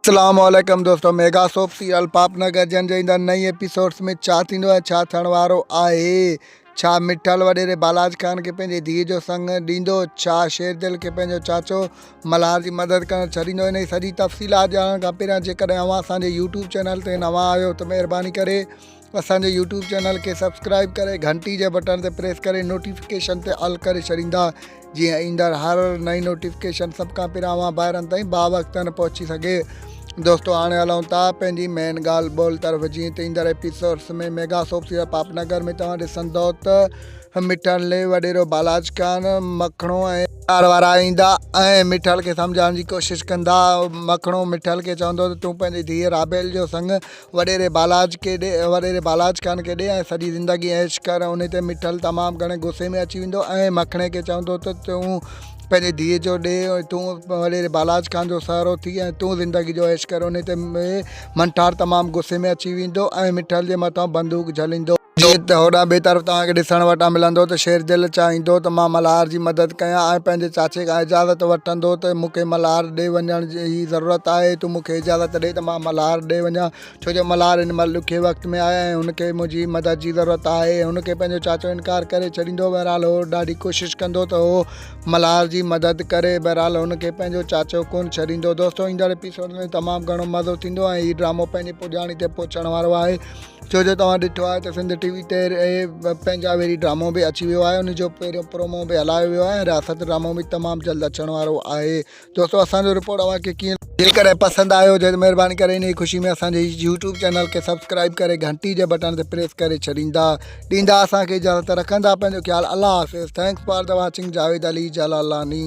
अस्सलामुअलैकुम दोस्तों, mega soap serial पापनगर जन जे ईंदड़ नई एपिसोड्स में छा थींदो ऐं छा थियण वारो आहे। छा मिठल वॾेरे बालाज खान खे पंहिंजे धीउ जो संग ॾींदो, छा शेरदिल खे पंहिंजो चाचो मल्हार जी मदद करणु छॾींदो। हिन जी सॼी तफ़सीलात ॼाणण खां पहिरियां जेकॾहिं अव्हां असांजे यूट्यूब चैनल ते नवां आहियो त महिरबानी करे असांजे यूट्यूब चैनल के सब्सक्राइब करे घंटी जे बटन ते प्रेस करे नोटिफिकेशन ते ऑल करे छॾींदा, जीअं ईंदड़ हर नई नोटिफिकेशन सभ खां पहिरियां अव्हां ॿाहिरनि ताईं बावक़्तनि पहुची सघे। दोस्तों हाणे हलूं था पंहिंजी मेन ॻाल्हि ॿोल तरफ़। जीअं त ईंदड़ एपिसोड्स में मेगा सोप सीरियल पापनगर में तव्हां ॾिसंदो त मिठल वॾेरो बालाज खान मखणो ऐं प्यार वारा ईंदा ऐं मिठल खे सम्झाइण जी कोशिशि कंदा। मखणो मिठल खे चवंदो त तूं पंहिंजी धीउ राबेल जो संग वॾेरे बालाज खान खे ॾे ऐं सॼी ज़िंदगी ऐश कर। उन ते मिठल तमामु घणे गुस्से में अची वेंदो ऐं मखणे खे चवंदो त तूं पंहिंजी धीउ जो ॾे, तूं वॾेरे बालाज खान जो सहारो थी ऐं तूं ज़िंदगी जो ऐश कर। उन ते मंठार तमामु गुस्से में अची वेंदो ऐं मिठल जे मथां बंदूक झलींदो। जीअं त होॾां ॿिए तरफ़ तव्हांखे ॾिसण वटां मिलंदो त शेरदिल चाहींदो त मां मल्हार जी मदद कयां ऐं पंहिंजे चाचे खां इजाज़त वठंदो त मूंखे मल्हार ॾे वञण जी ज़रूरत आहे, तूं मूंखे इजाज़त ॾे त मां मल्हार ॾे वञा, छो जो मल्हार हिन महिल ॾुखे वक़्त में आहे ऐं हुनखे मुंहिंजी मदद जी ज़रूरत आहे। हुनखे पंहिंजो चाचो इनकार करे छॾींदो। बहरहाल उहो ॾाढी कोशिशि कंदो त उहो मल्हार जी मदद करे। बहरहाल हुनखे पंहिंजो चाचो कोन छॾींदो। दोस्तों ईंदड़ एपिसोड में तमामु घणो मज़ो थींदो ऐं हीउ ड्रामो पंहिंजे पुॼाणी ते पहुचण वारो आहे, छो जो तव्हां ॾिठो आहे त सिंध टीवी ते पंहिंजा वेरी ड्रामो बि अची वियो आहे, उनजो पहिरियों प्रोमो बि हलायो वियो आहे ऐं रियासत ड्रामो बि तमामु जल्द अचण वारो आहे। दोस्तों असांजो रिपोर्ट तव्हांखे कीअं जेकॾहिं पसंदि आयो हुजे त महिरबानी करे इन जी ख़ुशी में असांजे यूट्यूब चैनल खे सब्सक्राइब करे घंटी जे बटन ते प्रेस करे छॾींदा। ॾींदा असांखे इजाज़त, रखंदा पंहिंजो ख़्यालु। अल्लाह हाफ़िज़। Thanks for the watching. Javed Ali जलालानी।